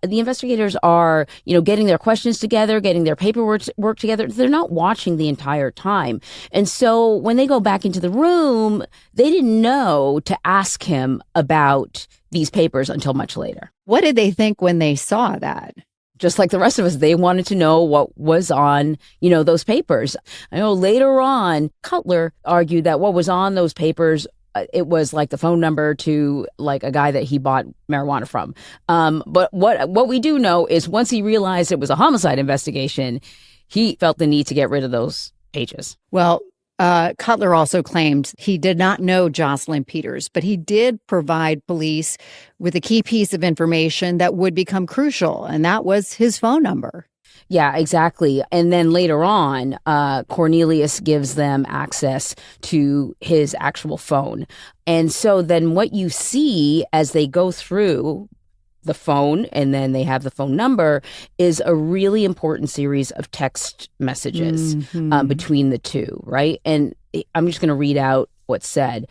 investigators are, getting their questions together, getting their paperwork together. They're not watching the entire time. And so when they go back into the room, they didn't know to ask him about these papers until much later. What did they think when they saw that? Just like the rest of us, they wanted to know what was on, those papers. I know later on, Cutler argued that what was on those papers, it was like the phone number to like a guy that he bought marijuana from. But what we do know is once he realized it was a homicide investigation, he felt the need to get rid of those pages. Well, Cutler also claimed he did not know Jocelyn Peters, but he did provide police with a key piece of information that would become crucial, and that was his phone number. Yeah, exactly. And then later on, Cornelius gives them access to his actual phone. And so then what you see as they go through the phone, and then they have the phone number, is a really important series of text messages between the two, right? And I'm just going to read out what's said.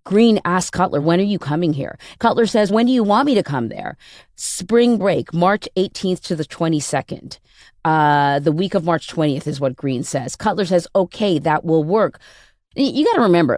Green asked Cutler, "When are you coming here?" Cutler says, "When do you want me to come there?" Spring break, March 18th to the 22nd. The week of March 20th is what Green says. Cutler says, "Okay, that will work." You got to remember,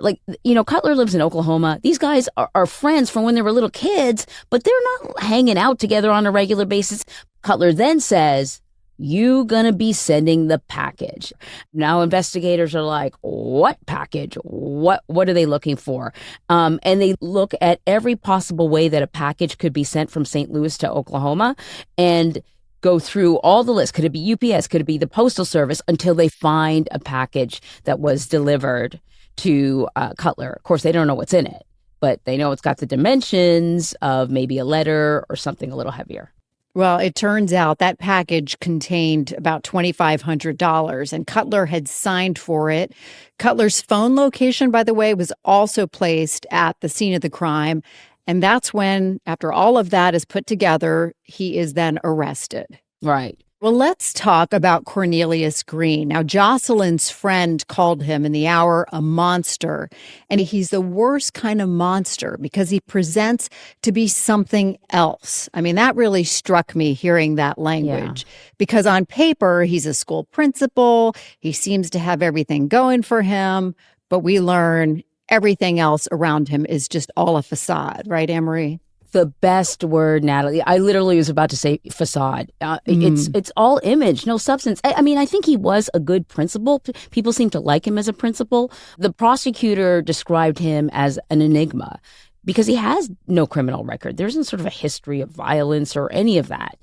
Cutler lives in Oklahoma. These guys are friends from when they were little kids, but they're not hanging out together on a regular basis. Cutler then says, "You gonna be sending the package." Now investigators are like, "What package? What are they looking for?" And they look at every possible way that a package could be sent from St. Louis to Oklahoma. And go through all the lists. Could it be UPS? Could it be the Postal Service? Until they find a package that was delivered to Cutler. Of course, they don't know what's in it, but they know it's got the dimensions of maybe a letter or something a little heavier. Well, it turns out that package contained about $2,500, and Cutler had signed for it. Cutler's phone location, by the way, was also placed at the scene of the crime. And that's when, after all of that is put together, he is then arrested. Right. Well, let's talk about Cornelius Green. Now, Jocelyn's friend called him in the hour a monster, and he's the worst kind of monster because he presents to be something else. I mean, that really struck me hearing that language because on paper, he's a school principal. He seems to have everything going for him, but we learn everything else around him is just all a facade, right, Anne-Marie? The best word, Natalie. I literally was about to say facade. It's all image, no substance. I mean, I think he was a good principal. People seem to like him as a principal. The prosecutor described him as an enigma because he has no criminal record. There isn't sort of a history of violence or any of that.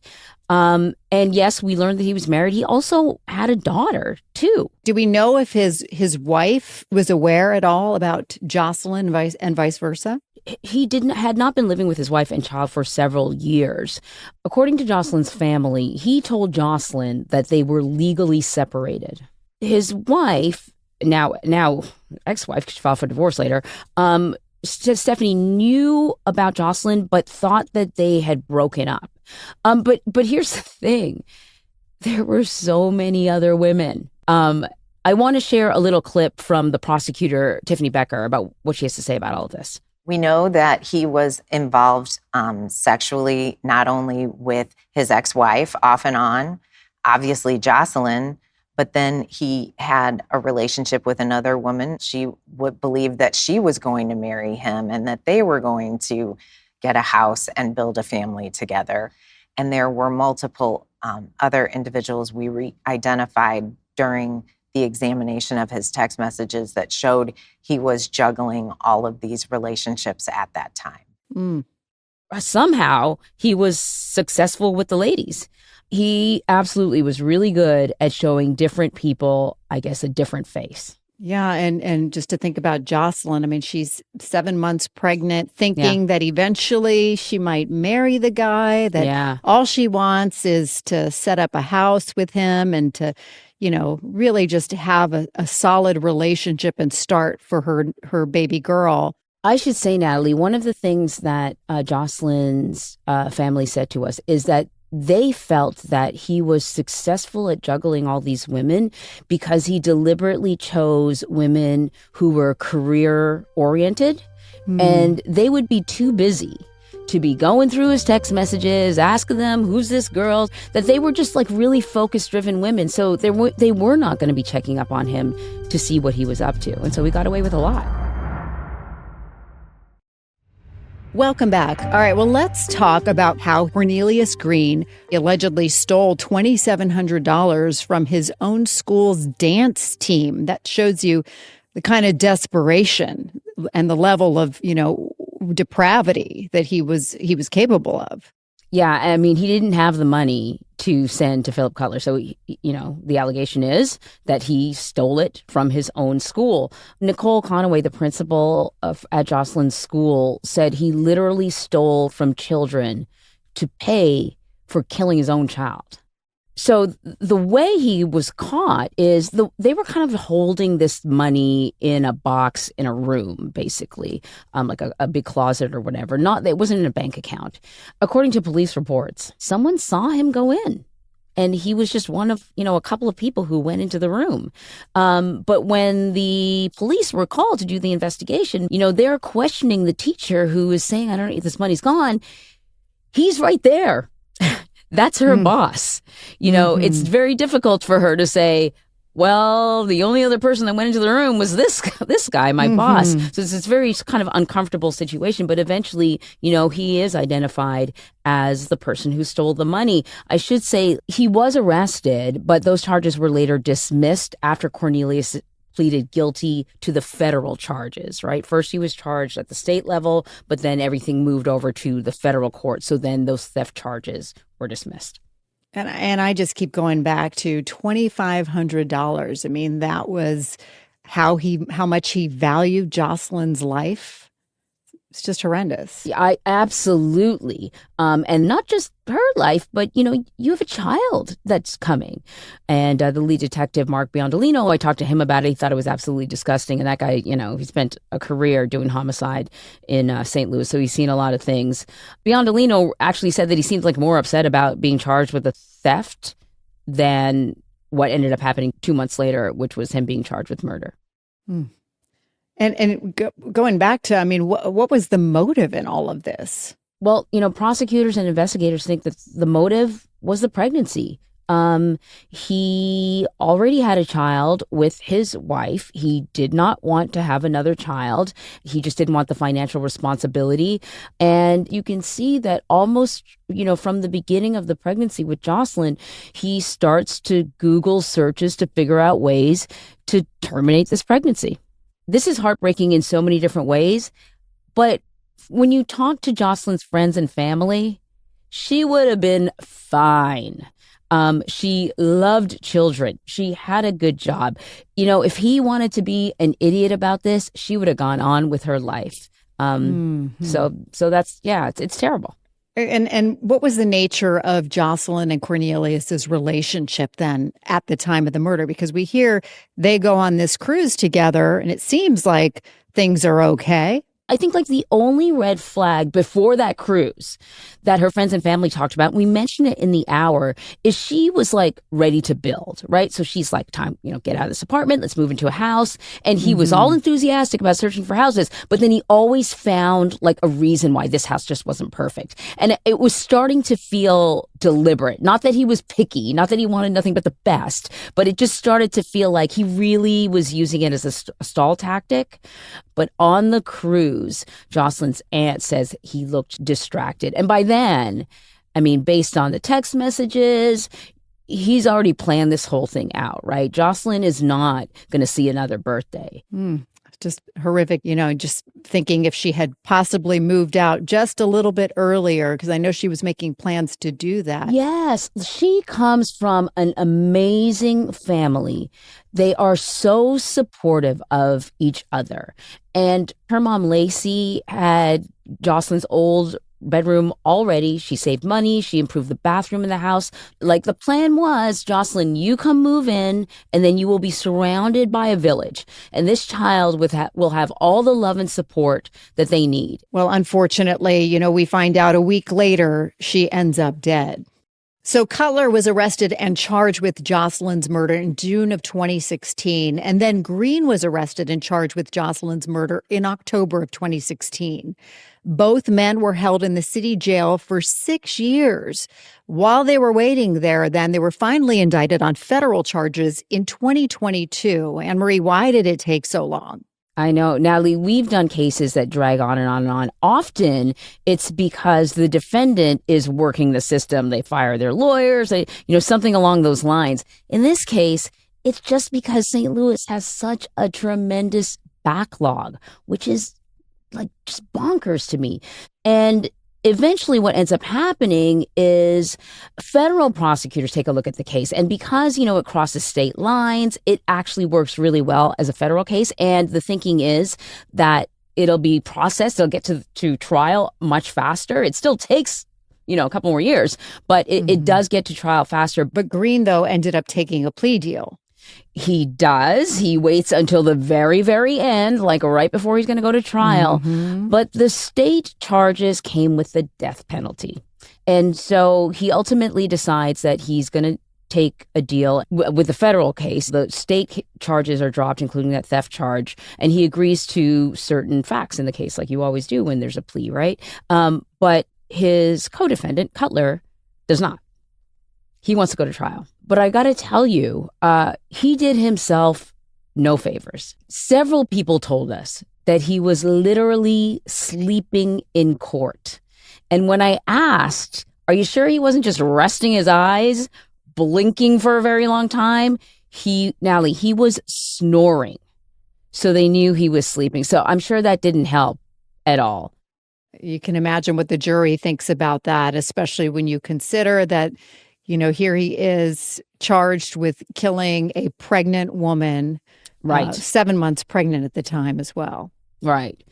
And yes, we learned that he was married. He also had a daughter, too. Do we know if his wife was aware at all about Jocelyn and vice versa? He had not been living with his wife and child for several years. According to Jocelyn's family, he told Jocelyn that they were legally separated. His wife, now ex-wife, she filed for divorce later, Stephanie knew about Jocelyn, but thought that they had broken up. But here's the thing. There were so many other women. I want to share a little clip from the prosecutor, Tiffany Becker, about what she has to say about all of this. We know that he was involved sexually, not only with his ex-wife off and on, obviously Jocelyn, but then he had a relationship with another woman. She would believe that she was going to marry him and that they were going to get a house and build a family together. And there were multiple other individuals we identified during the examination of his text messages that showed he was juggling all of these relationships at that time. Somehow he was successful with the ladies. He absolutely was really good at showing different people, I guess, a different face. Yeah, and just to think about Jocelyn, I mean, she's 7 months pregnant, thinking that eventually she might marry the guy, that all she wants is to set up a house with him and to, really just have a solid relationship and start for her baby girl. I should say, Natalie, one of the things that Jocelyn's family said to us is that they felt that he was successful at juggling all these women because he deliberately chose women who were career-oriented, and they would be too busy to be going through his text messages, asking them, who's this girl, that they were just like really focus-driven women. So they were not going to be checking up on him to see what he was up to. And so we got away with a lot. Welcome back. All right, well, let's talk about how Cornelius Green allegedly stole $2,700 from his own school's dance team. That shows you the kind of desperation and the level of, depravity that he was capable of. Yeah, I mean, he didn't have the money to send to Philip Cutler. So, the allegation is that he stole it from his own school. Nicole Conaway, the principal at Jocelyn's school, said he literally stole from children to pay for killing his own child. So the way he was caught is they were kind of holding this money in a box in a room, basically, like a big closet or whatever. It wasn't in a bank account. According to police reports, someone saw him go in. And he was just one of, a couple of people who went into the room. But when the police were called to do the investigation, they're questioning the teacher who is saying, I don't know if this money's gone. He's right there. That's her boss. It's very difficult for her to say, well, the only other person that went into the room was this guy, my boss. So it's this very kind of uncomfortable situation. But eventually, he is identified as the person who stole the money. I should say he was arrested, but those charges were later dismissed after Cornelius pleaded guilty to the federal charges, right? First, he was charged at the state level, but then everything moved over to the federal court. So then those theft charges were dismissed. And I just keep going back to $2,500. I mean, that was how much he valued Jocelyn's life. It's just horrendous. I absolutely. And not just her life, but, you have a child that's coming. And the lead detective, Mark Biondolino, I talked to him about it. He thought it was absolutely disgusting. And that guy, he spent a career doing homicide in St. Louis. So he's seen a lot of things. Biondolino actually said that he seemed like more upset about being charged with a theft than what ended up happening 2 months later, which was him being charged with murder. Hmm. Going back to, what was the motive in all of this? Well, prosecutors and investigators think that the motive was the pregnancy. He already had a child with his wife. He did not want to have another child. He just didn't want the financial responsibility. And you can see that almost, from the beginning of the pregnancy with Jocelyn, he starts to Google searches to figure out ways to terminate this pregnancy. This is heartbreaking in so many different ways, but when you talk to Jocelyn's friends and family, she would have been fine. She loved children. She had a good job. If he wanted to be an idiot about this, she would have gone on with her life. So that's, it's terrible. And what was the nature of Jocelyn and Cornelius's relationship then at the time of the murder? Because we hear they go on this cruise together and it seems like things are okay. I think like the only red flag before that cruise that her friends and family talked about, we mentioned it in the hour, is she was like ready to build, right? So she's like, time, get out of this apartment, let's move into a house. And he was all enthusiastic about searching for houses, but then he always found like a reason why this house just wasn't perfect. And it was starting to feel deliberate. Not that he was picky, not that he wanted nothing but the best, but it just started to feel like he really was using it as a stall tactic. But on the cruise, Jocelyn's aunt says he looked distracted. And by then, based on the text messages, he's already planned this whole thing out, right? Jocelyn is not going to see another birthday. Just horrific, just thinking if she had possibly moved out just a little bit earlier, because I know she was making plans to do that. Yes, she comes from an amazing family. They are so supportive of each other. And her mom, Lacey, had Jocelyn's old bedroom already. She saved money. She improved the bathroom in the house. Like the plan was, Jocelyn, you come move in and then you will be surrounded by a village. And this child will have all the love and support that they need. Well, unfortunately, we find out a week later, she ends up dead. So Cutler was arrested and charged with Jocelyn's murder in June of 2016. And then Green was arrested and charged with Jocelyn's murder in October of 2016. Both men were held in the city jail for 6 years. While they were waiting there, then they were finally indicted on federal charges in 2022. Anne-Marie, why did it take so long? I know, Natalie, we've done cases that drag on and on and on. Often it's because the defendant is working the system. They fire their lawyers, something along those lines. In this case, it's just because St. Louis has such a tremendous backlog, which is like just bonkers to me. And eventually what ends up happening is federal prosecutors take a look at the case. And because, it crosses state lines, it actually works really well as a federal case. And the thinking is that it'll be processed. They'll get to trial much faster. It still takes, a couple more years, but it does get to trial faster. But Green, though, ended up taking a plea deal. He does. He waits until the very, very end, like right before he's going to go to trial. But the state charges came with the death penalty. And so he ultimately decides that he's going to take a deal with the federal case. The state charges are dropped, including that theft charge. And he agrees to certain facts in the case, like you always do when there's a plea, right? But his co-defendant, Cutler, does not. He wants to go to trial. But I got to tell you, he did himself no favors. Several people told us that he was literally sleeping in court. And when I asked, are you sure he wasn't just resting his eyes, blinking for a very long time? Natalie, he was snoring. So they knew he was sleeping. So I'm sure that didn't help at all. You can imagine what the jury thinks about that, especially when you consider that Here he is charged with killing a pregnant woman, Right. 7 months pregnant at the time as well. Right.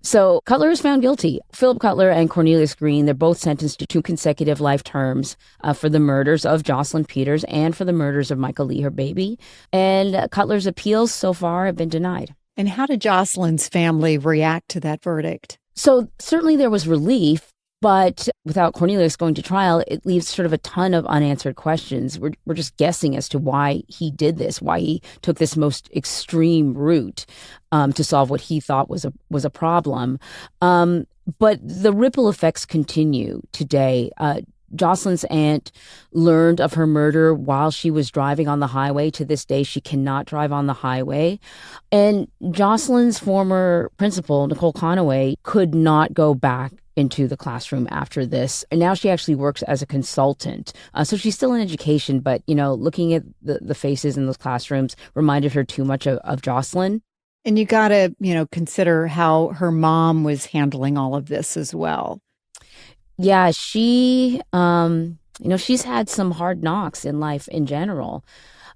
So Cutler is found guilty. Philip Cutler and Cornelius Green, they're both sentenced to 2 consecutive life terms for the murders of Jocelyn Peters and for the murders of Michael Lee, her baby. And Cutler's appeals so far have been denied. And how did Jocelyn's family react to that verdict? So certainly there was relief, but without Cornelius going to trial, it leaves sort of a ton of unanswered questions. We're just guessing as to why he did this, why he took this most extreme route to solve what he thought was a problem. But the ripple effects continue today. Jocelyn's aunt learned of her murder while she was driving on the highway. To this day, she cannot drive on the highway. And Jocelyn's former principal, Nicole Conaway, could not go back into the classroom after this. And now she actually works as a consultant. So she's still in education, but, looking at the faces in those classrooms reminded her too much of Jocelyn. And you got to, consider how her mom was handling all of this as well. Yeah, she, she's had some hard knocks in life in general.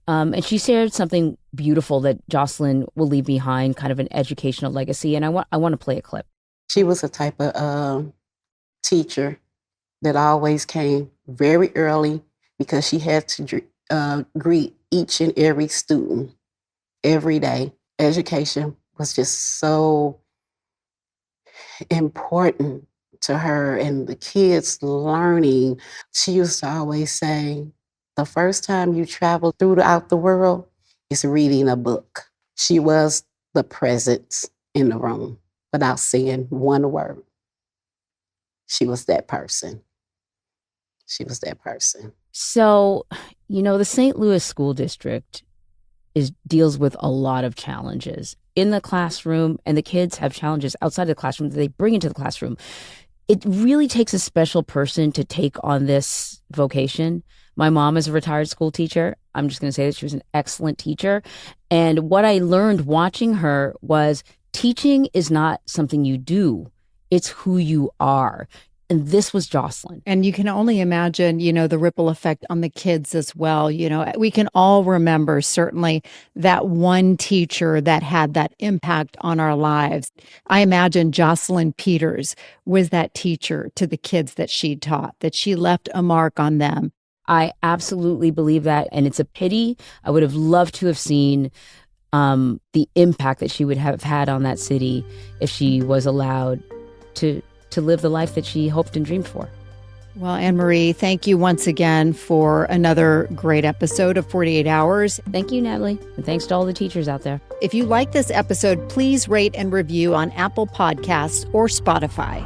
And she shared something beautiful that Jocelyn will leave behind, kind of an educational legacy. And I want to play a clip. She was a type of teacher that always came very early because she had to greet each and every student every day. Education was just so important to her and the kids learning. She used to always say, the first time you travel throughout the world is reading a book. She was the presence in the room without saying one word. She was that person. She was that person. So, the St. Louis School District deals with a lot of challenges in the classroom, and the kids have challenges outside the classroom that they bring into the classroom. It really takes a special person to take on this vocation. My mom is a retired school teacher. I'm just going to say that she was an excellent teacher. And what I learned watching her was teaching is not something you do. It's who you are. And this was Jocelyn. And you can only imagine, the ripple effect on the kids as well. We can all remember certainly that one teacher that had that impact on our lives. I imagine Jocelyn Peters was that teacher to the kids that she taught, that she left a mark on them. I absolutely believe that. And it's a pity. I would have loved to have seen the impact that she would have had on that city if she was allowed to live the life that she hoped and dreamed for. Well, Anne-Marie, thank you once again for another great episode of 48 Hours. Thank you, Natalie. And thanks to all the teachers out there. If you like this episode, please rate and review on Apple Podcasts or Spotify.